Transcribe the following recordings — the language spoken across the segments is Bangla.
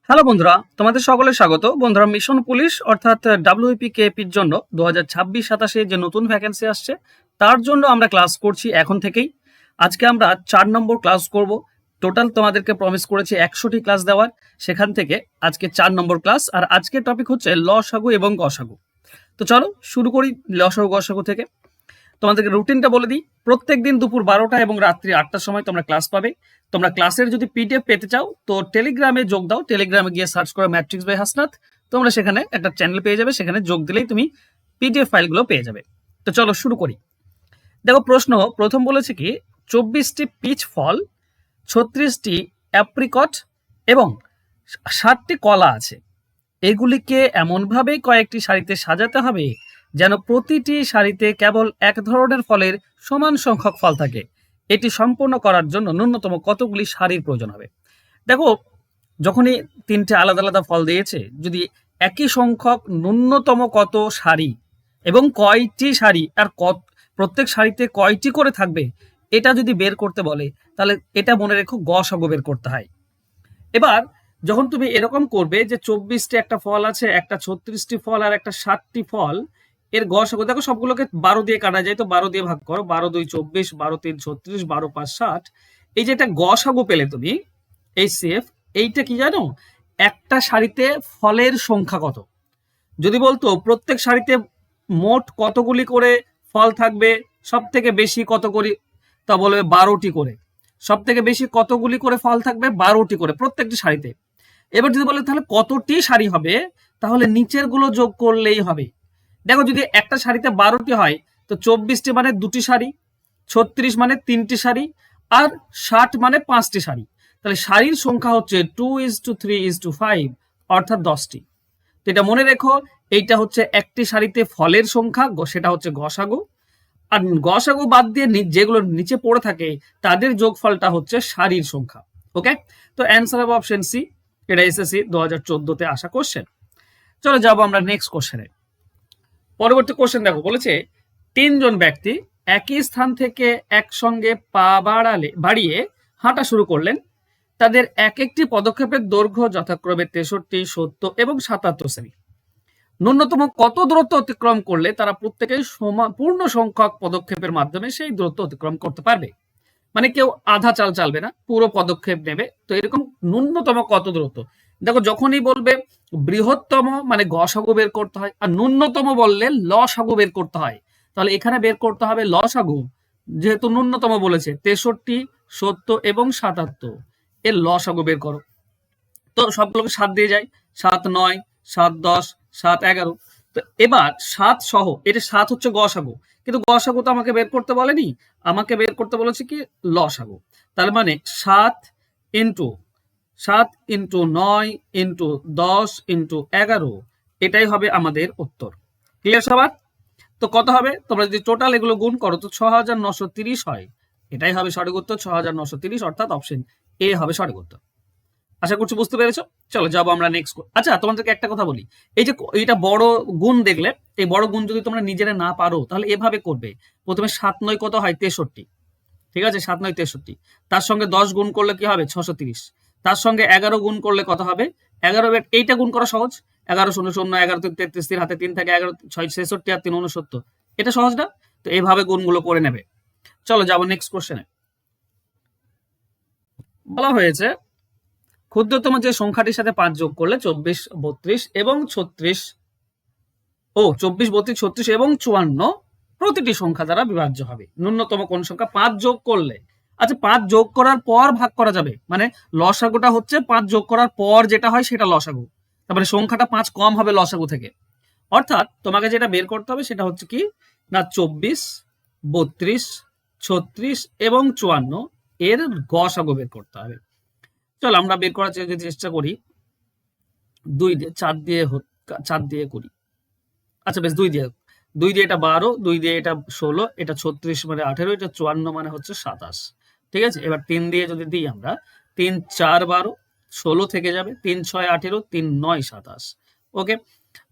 হ্যালো বন্ধুরা, তোমাদের সকলের স্বাগত। বন্ধুরা, মিশন পুলিশ অর্থাৎ WPKPর জন্য 2026-27 যে নতুন ভ্যাকেন্সি আসছে তার জন্য আমরা ক্লাস করছি এখন থেকেই। আজকে আমরা 4 নম্বর ক্লাস করব। টোটাল তোমাদেরকে প্রমিস করেছি 100টি ক্লাস দেওয়ার, সেখান থেকে আজকে 4 নম্বর ক্লাস। আর আজকের টপিক হচ্ছে লসাগু এবং গসাগু। তো চলো শুরু করি লসাগু গসাগু থেকে। তোমাদেরকে রুটিনটা বলে দিই। প্রত্যেক দিন দুপুর 12টা এবং রাত্রি 8টার সময় তোমরা ক্লাস পাবে। তোমরা ক্লাসের যদি পিডিএফ পেতে চাও তো টেলিগ্রামে যোগ দাও। টেলিগ্রামে গিয়ে সার্চ করো ম্যাট্রিক্স বাই হাসনাত। তোমরা সেখানে একটা চ্যানেল পেয়ে যাবে, সেখানে যোগ দিলেই তুমি পিডিএফ ফাইলগুলো পেয়ে যাবে। তো চলো শুরু করি। দেখো, প্রশ্ন প্রথম বলেছে কি 24টি পিচ ফল, 36টি অ্যাপ্রিকট এবং 60টি কলা আছে। এগুলিকে এমনভাবে কয়েকটি সারিতে সাজাতে হবে যেন প্রতিটি সারিতে কেবল এক ধরনের ফলের সমান সংখ্যক ফল থাকে। এটি সম্পূর্ণ করার জন্য ন্যূনতম কতগুলি সারির প্রয়োজন হবে? দেখো, যখনই তিনটে আলাদা আলাদা ফল দিয়েছে, যদি একই সংখ্যক ন্যূনতম কত সারি এবং কয়টি সারি আর প্রত্যেক সারিতে কয়টি করে থাকবে এটা যদি বের করতে বলে, তাহলে এটা মনে রেখো গসাগু বের করতে হয়। এবার যখন তুমি এরকম করবে যে 24টি একটা ফল আছে, একটা 36টি ফল আর একটা 60টি ফল, এর গসাগু দেখো সবগুলোকে 12 দিয়ে কাটা যায়, তো 12 দিয়ে ভাগ করো। 12 2 24, 12 3 36, 12 5 60। এই যে একটা গসাগু পেলে তুমি HCF, এইটা কি জানো? একটা সারিতে ফলের সংখ্যা কত। যদি বলতো প্রত্যেক সারিতে মোট কতগুলি করে ফল থাকবে, সব থেকে বেশি কত করি, তা বলবে 12টি করে। সব থেকে বেশি কতগুলি করে ফল থাকবে, 12টি করে প্রত্যেকটি সারিতে। এবার যদি বলে তাহলে কতটি সারি হবে, তাহলে নিচের গুলো যোগ করলেই হবে। দেখো, যদি একটা সারিতে 12টি হয় তো 24টি মানে 2টি সারি, 36 মানে 3টি সারি, আর 60 মানে 5টি সারি। তাহলে সারির সংখ্যা হচ্ছে 2:3:5, অর্থাৎ 10টি। তো এটা মনে রেখো, এইটা হচ্ছে একটি সারিতে ফলের সংখ্যা, সেটা হচ্ছে গসাগু। আর গসাগু বাদ দিয়ে যেগুলো নিচে পড়ে থাকে তাদের যোগফলটা হচ্ছে সারির সংখ্যা। ওকে, তো অ্যান্সার হবে অপশন সি। এটা এসএসসি 2014-তে আসা কোশ্চেন। চলো যাবো আমরা নেক্সট কোশ্চেনে। পরবর্তী কোশ্চেন দেখো, বলেছে 3 জন ব্যক্তি একই স্থান থেকে একসঙ্গে পা বাড়িয়ে হাঁটা শুরু করলেন। তাদের এক একটি পদক্ষেপের দৈর্ঘ্য যথাক্রমে 63, 70 এবং 77 সেমি। ন্যূনতম কত দূরত্ব অতিক্রম করলে তারা প্রত্যেকেই পূর্ণ সংখ্যক পদক্ষেপের মাধ্যমে সেই দূরত্ব অতিক্রম করতে পারবে? মানে কেউ আধা চাল চালবে না, পুরো পদক্ষেপ নেবে। তো এরকম ন্যূনতম কত দূরত্ব। দেখো, যখনই বলবে বৃহত্তম মানে গসাগু বের করতে হয়, আর ন্যূনতম বললে লসাগু বের করতে হয়। তাহলে এখানে বের করতে হবে লসাগু, যেহেতু ন্যূনতম বলেছে 63, 70 এবং 77, এর লসাগু বের করো। তো সবগুলোকে 7 দিয়ে যায়, 7 9, 7 10, 7 11। তো এবার 7 সহ, এটা 7 হচ্ছে গসাগু, কিন্তু গসাগু তো আমাকে বের করতে বলেনি, আমাকে বের করতে বলেছে কি লসাগু। তার মানে 7 ইন্টু 9 ইন্টু 10 ইন্টু 11, এটাই হবে আমাদের উত্তর। ক্লিয়ার সবার? তো কত হবে, তোমরা যদি টোটাল এগুলো গুণ করো তো 6930 হয়। এটাই হবে সঠিক উত্তর, 6930, অর্থাৎ অপশন এ হবে সঠিক উত্তর। আশা করছি বুঝতে পেরেছো। চলো যাবো আমরা নেক্সট। আচ্ছা, তোমাদেরকে একটা কথা বলি, এই যে এইটা বড় গুণ দেখলে, এই বড় গুণ যদি তোমরা নিজেরা না পারো তাহলে এভাবে করবে। প্রথমে 7 9 কত হয় 63, ঠিক আছে, 7 9 63। তার সঙ্গে 10 গুণ করলে কি হবে 630। তার সঙ্গে 11 গুণ করলে কত হবে 11। এইটা গুণ করা সহজ, 11 0 0, 11 3 33, 3 হাতে 3 থাকে, 11 6 66 আর 3 69। এটা সহজ না? তো এইভাবে গুণগুলো করে নেবে। চলো যাবো নেক্সট কোশ্চেনে। বলা হয়েছে ক্ষুদ্রতম যে সংখ্যাটির সাথে 5 যোগ করলে 24, 32 এবং 36, 24, 32, 36 এবং 54 প্রতিটি সংখ্যা দ্বারা বিভাজ্য হবে। ন্যূনতম কোন সংখ্যা 5 যোগ করলে? আচ্ছা, 5 যোগ করার পর ভাগ করা যাবে, মানে লসাগুটা হচ্ছে 5 যোগ করার পর যেটা হয় সেটা লসাগু। তারপরে সংখ্যাটা 5 কম হবে লসাগু থেকে। অর্থাৎ তোমাকে যেটা বের করতে হবে সেটা হচ্ছে কি না 24, 32, 36 এবং 54 এর গসাগু বের করতে হবে। চল আমরা বের করার চেষ্টা করি। 2 দিয়ে 4 দিয়ে করি। আচ্ছা বেশ, 2 দিয়ে এটা 12, 2 দিয়ে এটা 16, এটা 36 মানে 18, এটা 54 মানে হচ্ছে 27। ঠিক আছে, এবার 3 দিয়ে যদি দিই আমরা, 3 4 12, 16 থেকে যাবে, 3 6 18, 3 9 27। ওকে,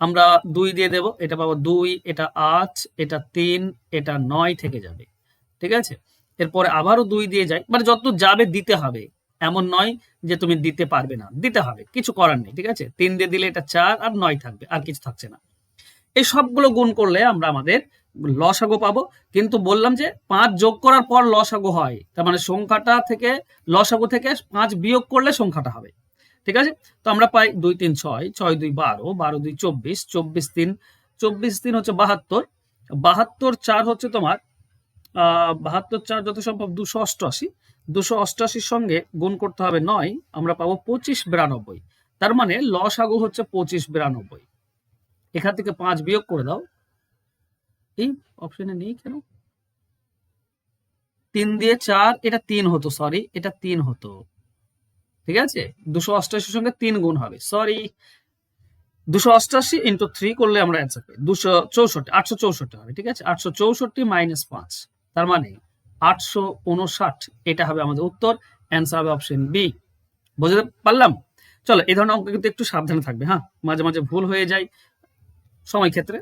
আমরা 2 দিয়ে দেব, এটা পাবো 2, এটা 8, এটা 3, এটা 9 থেকে যাবে। ঠিক আছে, এরপরে আবারও 2 দিয়ে যাই, মানে যত যাবে দিতে হবে। এমন নয় যে তুমি দিতে পারবে না, দিতে হবে, কিছু করার নেই। ঠিক আছে, 3 দিয়ে দিলে এটা 4 আর 9 থাকবে, আর কিছু থাকছে না। এই সবগুলো গুণ করলে আমরা আমাদের লসাগু পাবো। কিন্তু বললাম যে 5 যোগ করার পর লসাগু হয়, তার মানে সংখ্যাটা থেকে লসাগু থেকে 5 বিয়োগ করলে সংখ্যাটা হবে। ঠিক আছে, তো আমরা পাই 2 3 6, 6 2 12, 12 2 24, 24 3, 24 3 হচ্ছে 72, 72 4 হচ্ছে তোমার 72 4 যত সম্ভব 288, 288 সঙ্গে গুণ করতে হবে 9, আমরা পাবো 25 92। তার মানে লসাগু হচ্ছে 25 92। এখান থেকে 5 বিয়োগ করে দাও, এই অপশনে নেই কেন, 3 দিয়ে 4, এটা 3 হতো, সরি এটা 3 হতো। ঠিক আছে, 288 সঙ্গে 3 গুণ হবে, সরি 288 ইন্টু 3 করলে আমরা অ্যান্সার পাই 264, 864 হবে। ঠিক আছে, 864 মাইনাস 5, তার মানে 859, এটা হবে আমাদের উত্তর। অ্যান্সার হবে অপশন বি। বুঝতে পারলাম? চলো, এই ধরনের অঙ্ক কিন্তু একটু সাবধানে থাকবে, হ্যাঁ, মাঝে মাঝে ভুল হয়ে যায় সময় ক্ষেত্রে,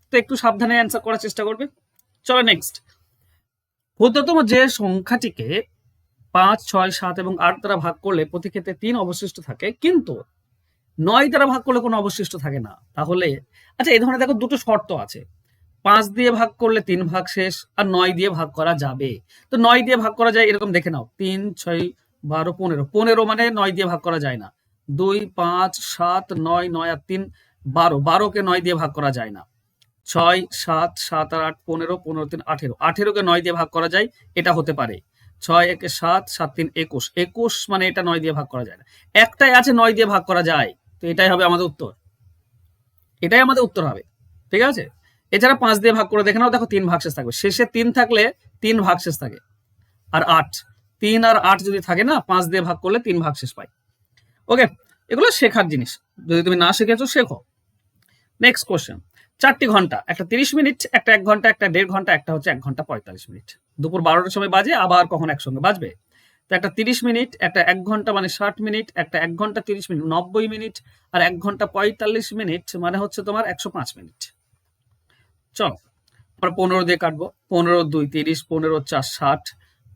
তো একটু সাবধানে অ্যান্সার করার চেষ্টা করবে। চলো নেক্সট, ক্ষুদ্রতম যে সংখ্যাটিকে 5 6 7 এবং 8 দ্বারা ভাগ করলে প্রতি ক্ষেত্রে 3 অবশিষ্ট থাকে, কিন্তু 9 দ্বারা ভাগ করলে কোনো অবশিষ্ট থাকে না, তাহলে আচ্ছা এই ধরনের দেখো দুটো শর্ত আছে। 5 দিয়ে ভাগ করলে 3 ভাগ শেষ, আর 9 দিয়ে ভাগ করা যাবে। তো 9 দিয়ে ভাগ করা যায় এরকম দেখে নাও, 3 6 12 15, 15 মানে 9 দিয়ে ভাগ করা যায় না। 2 5 7 9, 9 আর 3 12, 12 কে 9 দিয়ে ভাগ করা যায় না। 6 7 7 আর 8 15, 15 3 18, 18 কে 9 দিয়ে ভাগ করা যায়, এটা হতে পারে। 6 1 7 7 3 21, 21 মানে এটা 9 দিয়ে ভাগ করা যায় না। একটাই আছে 9 দিয়ে ভাগ করা যায়, তো এটাই হবে আমাদের উত্তর, এটাই আমাদের উত্তর হবে। ঠিক আছে, এছাড়া 5 দিয়ে ভাগ করে দেখে নাও, দেখো 3 ভাগশেষ থাকবে, শেষে 3 থাকলে 3 ভাগশেষ থাকে। আর 8, 3 আর 8 যদি থাকে না, 5 দিয়ে ভাগ করলে 3 ভাগশেষ পাই। ওকে, এগুলো শেখার জিনিস, যদি তুমি না শিখেছো শেখো। নেক্সট কোশ্চেন, 4টি ঘন্টা, একটা 30 মিনিট, একটা 1 ঘন্টা, একটা 1.5 ঘন্টা, একটা হচ্ছে 1 ঘন্টা 45 মিনিট। দুপুর 12টার সময় বাজে, আবার কখন একসঙ্গে বাজবে। তো একটা 30 মিনিট, একটা 1 ঘন্টা মানে 60 মিনিট, একটা 1 ঘন্টা 30 মিনিট 90 মিনিট, আর 1 ঘন্টা 45 মিনিট মানে হচ্ছে তোমার 105 মিনিট। চলো আমরা 15 দিয়ে কাটবো, 15 2 30, 15 4 60,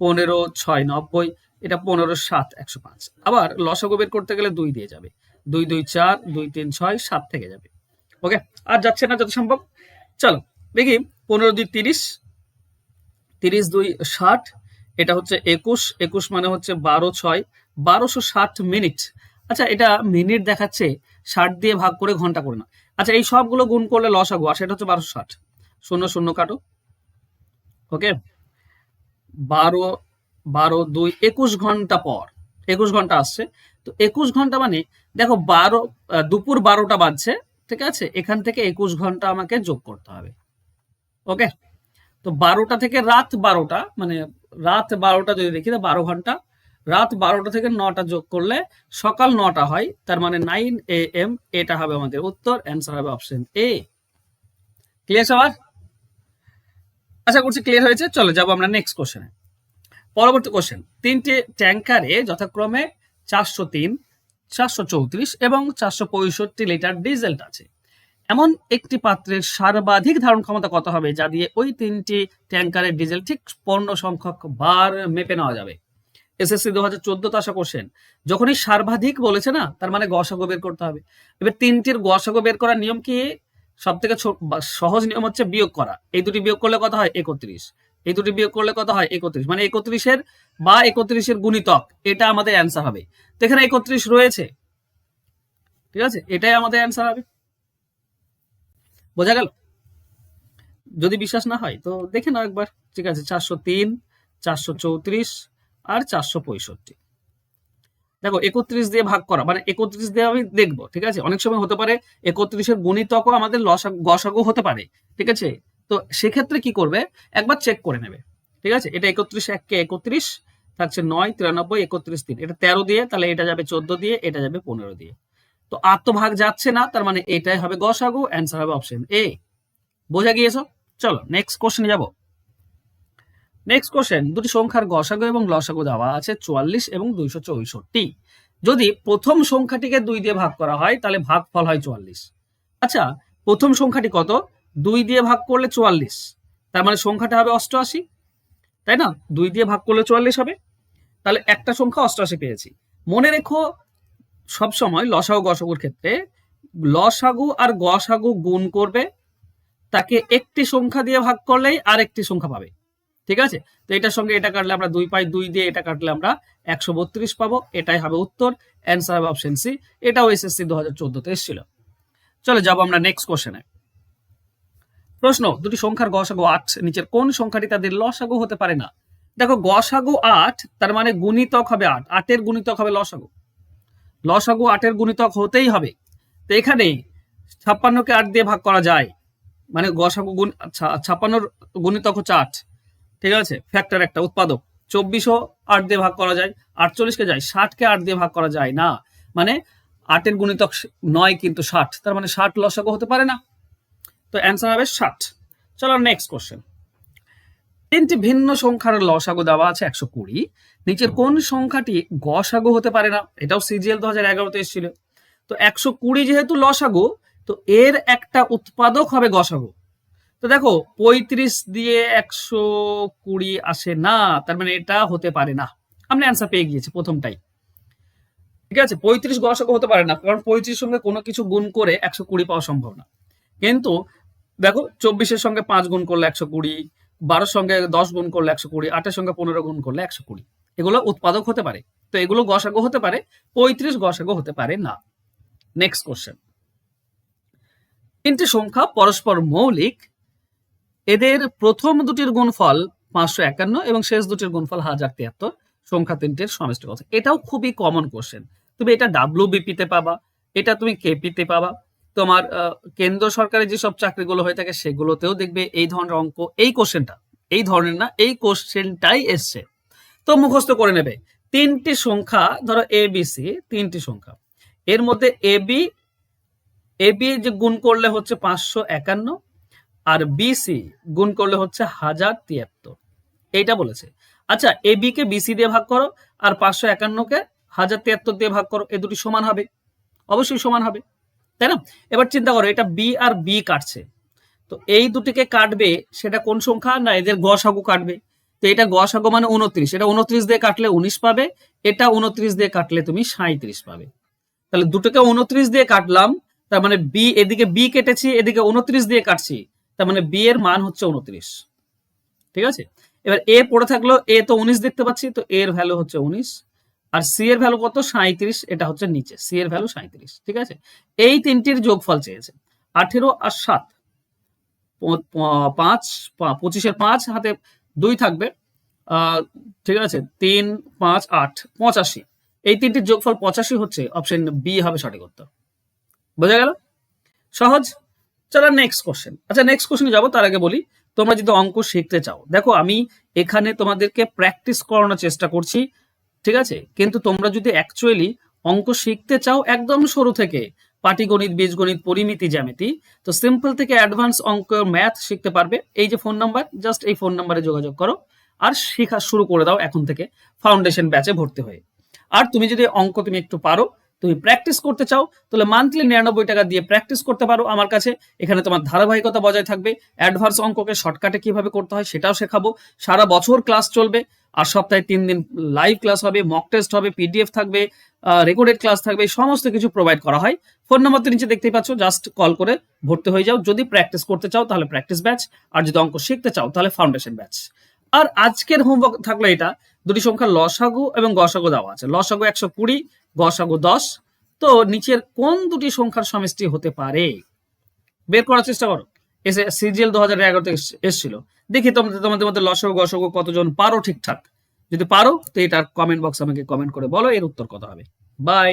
15 6 90, এটা 15 7 105। আবার লসাগু বের করতে গেলে 2 দিয়ে যাবে, 2 2 4, 2 3 6, 7 থেকে যাবে। ওকে, আর যাচ্ছে না যত সম্ভব। চলো দেখি, 15 2 30, 30 2 60, এটা হচ্ছে 21, 21 মানে হচ্ছে 12 6, 1260 মিনিট। আচ্ছা এটা মিনিট দেখাচ্ছে, 60 দিয়ে ভাগ করে ঘন্টা করে না। আচ্ছা এই সবগুলো গুণ করলে লসাগু আর সেটা হচ্ছে 1260, 0 0 কাটো। ওকে, 12 12 2 21 ঘন্টা পর 21 ঘন্টা আসছে। তো 21 ঘন্টা মানে দেখো 12 দুপুর 12টা বাজছে। ঠিক আছে, এখান থেকে 21 ঘন্টা আমাকে যোগ করতে হবে। ওকে, তো 12টা থেকে রাত 12টা, মানে রাত 12টা যদি দেখি, 12 ঘন্টা, রাত 12টা থেকে 9টা যোগ করলে সকাল 9টা হয়, তার মানে 9 AM, এটা হবে আমাদের উত্তর। অ্যান্সার হবে অপশন এ। ক্লিয়ার সবার? আশা করছি ক্লিয়ার হয়েছে। চলো যাবো আমরা নেক্সট কোশ্চেনে। পরবর্তী কোশ্চেন, 3টে ট্যাঙ্কারে যথাক্রমে 403, 434 এবং 465 লিটার ডিজেল আছে। এমন একটি পাত্রের সর্বাধিক ধারণ ক্ষমতা কত হবে, যা দিয়ে ওই 3টি ট্যাঙ্কারের ডিজেল ঠিক পূর্ণ সংখ্যক বার মেপে নেওয়া যাবে। এসএসসি 2014 আসা কোশ্চেন। যখনই সর্বাধিক বলেছে না, তার মানে গসাগু বের করতে হবে। এবার 3টির গসাগু বের করার নিয়ম কি? সব থেকে সহজ নিয়ম হচ্ছে বিয়োগ করা। এই দুটি বিয়োগ করলে কত হয়? 31। এই দুটি বিয়োগ করলে কত হয়? 31। মানে 31-এর বা 31-এর গুণিতক, এটা আমাদের অ্যান্সার হবে। তো এখানে 31 রয়েছে, ঠিক আছে, এটাই আমাদের অ্যান্সার হবে। বোঝা গেল? যদি বিশ্বাস না হয় তো দেখে নাও একবার। ঠিক আছে, 403, 434 আর 465। দেখো 31 দিয়ে ভাগ করা মানে 31 দিয়ে আমি দেখবো। ঠিক আছে, অনেক সময় হতে পারে 31-এর গুণিতকও আমাদের গসাগু হতে পারে। ঠিক আছে, তো সেক্ষেত্রে কি করবে, একবার চেক করে নেবে। ঠিক আছে, এটা 31 1 কে 31 থাকছে 9 93 31 3, এটা 13 দিয়ে, তাহলে এটা যাবে 14 দিয়ে, এটা যাবে 15 দিয়ে। তো আর তো ভাগ যাচ্ছে না, তার মানে এটাই হবে গসাগু। অ্যান্সার হবে অপশন এ। বোঝা গিয়েছো? চলো নেক্সট কোশ্চেনে যাব। নেক্সট কোশ্চেন, দুটি সংখ্যার গসাগু এবং লসাগু দেওয়া আছে 44 এবং 264। যদি প্রথম সংখ্যাটিকে 2 দিয়ে ভাগ করা হয়, তাহলে ভাগফল হয় 44। আচ্ছা, প্রথম সংখ্যাটি কত? 2 দিয়ে ভাগ করলে 44, তার মানে সংখ্যাটা হবে 88, তাই না? 2 দিয়ে ভাগ করলে 44 হবে। তাহলে একটা সংখ্যা 88 পেয়েছি। মনে রেখো সবসময় লসাগু গসাগুর ক্ষেত্রে লসাগু আর গসাগু গুণ করবে, তাকে একটি সংখ্যা দিয়ে ভাগ করলেই আরেকটি সংখ্যা পাবে। ঠিক আছে, তো এটার সঙ্গে এটা কাটলে আমরা 2 পাই, 2 দিয়ে এটা কাটলে আমরা 132 পাবো। এটাই হবে উত্তর, অ্যান্সার হবে অপশন সি। এটাও এসএসসি 2014 এসেছিল। চলে যাবো আমরা নেক্সট কোশ্চেনে। প্রশ্ন, দুটি সংখ্যার গসাগু 8, নিচের কোন সংখ্যাটি তাদের লসাগু হতে পারে না? দেখো গসাগু 8, তার মানে গুণিতক হবে 8, 8 গুণিতক হবে লসাগু। লসাগু 8 গুণিতক হতেই হবে। তো এখানে 56কে 8 দিয়ে ভাগ করা যায়, মানে গসাগু গুণ 56 গুণিতক হচ্ছে 8। ঠিক আছে, ফ্যাক্টর একটা উৎপাদক। 24ও 8 দিয়ে ভাগ করা যায়, 48কে যায়, 60কে 8 দিয়ে ভাগ করা যায় না, মানে 8 গুণিতক 9 কিন্তু 60, তার মানে 60 লসাগু হতে পারে না। তো অ্যান্সার হবে 60। চলো নেক্সট কোশ্চেন। তিনটি ভিন্ন সংখ্যার লসাগু দেওয়া আছে 120, নিচের কোন সংখ্যাটি গসাগু হতে পারে না? এটাও সিজিএল 2011-তে এসেছিল। তো 120 যেহেতু লসাগু, তো এর একটা উৎপাদক হবে গসাগু। তো দেখো 35 দিয়ে 120 আসে না, তার মানে এটা হতে পারে না। আমরা অ্যান্সার পেয়ে গিয়েছি প্রথমটাই। ঠিক আছে, 35 গসাগু হতে পারে না, কারণ 35 সঙ্গে কোনো কিছু গুণ করে 120 পাওয়া সম্ভব না। কিন্তু দেখো 24-এর সঙ্গে 5 গুণ করলে 120, 12-এর সঙ্গে 10 গুণ করলে 120, 8-এর সঙ্গে 15 গুণ করলে 120, এগুলো উৎপাদক হতে পারে। তো এগুলো গসাগু হতে পারে, 35 গসাগু হতে পারে না। Next question. তিনটি সংখ্যা পরস্পর মৌলিক, এদের প্রথম দুটির গুণফল 551 এবং শেষ দুটির গুণফল 1073, সংখ্যা তিনটির সমষ্টি কত? এটাও খুবই কমন কোশ্চেন। তুমি এটা ডাব্লিউবিপিতে পাবা, এটা তুমি কেপিতে পাবা, তোমার কেন্দ্র সরকারের যেসব চাকরিগুলো হয়ে থাকে সেগুলোতেও দেখবে এই ধরনের অঙ্ক, এই কোশ্চেনটা, এই ধরনের না, এই কোশ্চেনটাই এসছে। তো মুখস্থ করে নেবে। তিনটি সংখ্যা, ধরো এ বি সি, তিনটি সংখ্যা, এর মধ্যে এবি যে গুণ করলে হচ্ছে 551, আর বিসি গুণ করলে হচ্ছে 1073, এইটা বলেছে। আচ্ছা, এবি কে বিসি দিয়ে ভাগ করো আর 551কে 1073 দিয়ে ভাগ করো, এ দুটি সমান হবে, অবশ্যই সমান হবে, তাই না? এবার চিন্তা করো, এটা বি আর বি কাটছে, তো এই দুটিকে কাটবে সেটা কোন সংখ্যা? না, এদের গসাগু কাটবে। তো এটা গসাগু মানে 29, এটা 29 দিয়ে কাটলে 19 পাবে, এটা 29 দিয়ে কাটলে তুমি 37 পাবে। তাহলে দুটোকে 29 দিয়ে কাটলাম, তার মানে বি, এদিকে বি কেটেছি, এদিকে 29 দিয়ে কাটছি, তার মানে বি এর মান হচ্ছে 29। ঠিক আছে, এবার এ পড়ে থাকলো, এ তো 19 দেখতে পাচ্ছি, তো এর ভ্যালু হচ্ছে 19, আর সি এর ভ্যালু কত? 37, এটা হচ্ছে নিচে, সি এর ভ্যালু 37। ঠিক আছে, এই তিনটির যোগফল চেয়েছে, 18 আর 7, 5, 25-এর 5 হাতে 2 থাকবে, ঠিক আছে, 3, 5, 8, 85, এই তিনটির যোগফল 85 হচ্ছে, অপশন বি হবে সঠিক উত্তর। বোঝা গেল? সহজ। চলো নেক্সট কোশ্চেন। আচ্ছা, নেক্সট কোশ্চেনে যাবো তার আগে বলি, তোমরা যদি অঙ্ক শিখতে চাও, দেখো আমি এখানে তোমাদেরকে প্র্যাকটিস করানোর চেষ্টা করছি, ঠিক আছে, কিন্তু তোমরা যদি অ্যাকচুয়ালি অঙ্ক শিখতে চাও একদম শুরু থেকে, পাটিগণিত, বীজগণিত, পরিমিতি, জ্যামিতি, তো সিম্পল থেকে অ্যাডভান্স অঙ্ক ম্যাথ শিখতে পারবে। এই যে ফোন নাম্বার, জাস্ট এই ফোন নাম্বারে যোগাযোগ করো আর শেখা শুরু করে দাও এখন থেকে, ফাউন্ডেশন ব্যাচে ভর্তি হয়ে। আর তুমি যদি অঙ্ক তুমি একটু পারো, তুমি প্র্যাকটিস করতে চাও, তাহলে মান্থলি 99 টাকা দিয়ে প্র্যাকটিস করতে পারো আমার কাছে। এখানে তোমার ধারাবাহিকতা বজায় থাকবে, অ্যাডভান্স অঙ্ককে শর্টকাটে কিভাবে করতে হয় সেটাও শেখাবো, সারা বছর ক্লাস চলবে, আর সপ্তাহে 3 দিন লাইভ ক্লাস হবে, মক টেস্ট হবে, পিডিএফ থাকবে, রেকর্ডেড ক্লাস থাকবে, সমস্ত কিছু প্রোভাইড করা হয়। ফোন নাম্বার তো নিচে দেখতেই পাচ্ছ, জাস্ট কল করে ভর্তি হয়ে যাও। যদি প্র্যাকটিস করতে চাও তাহলে প্র্যাকটিস ব্যাচ, আর যদি অঙ্ক শিখতে চাও তাহলে ফাউন্ডেশন ব্যাচ। আর আজকের হোমওয়ার্ক থাকলো এটা, দুটি সংখ্যার লসাগু এবং গসাগু দেওয়া আছে, লসাগু 120, গসাগু 10, তো নিচের কোন দুটি সংখ্যার সমষ্টি হতে পারে বের করার চেষ্টা করো। এসে সিজিএল 2011-তে এসেছিল। দেখি তোমাদের মধ্যে লসাগু গসাগু কতজন পারো ঠিকঠাক। যদি পারো তো এটার কমেন্ট বক্স আমাকে কমেন্ট করে বলো এর উত্তর কত হবে। বাই।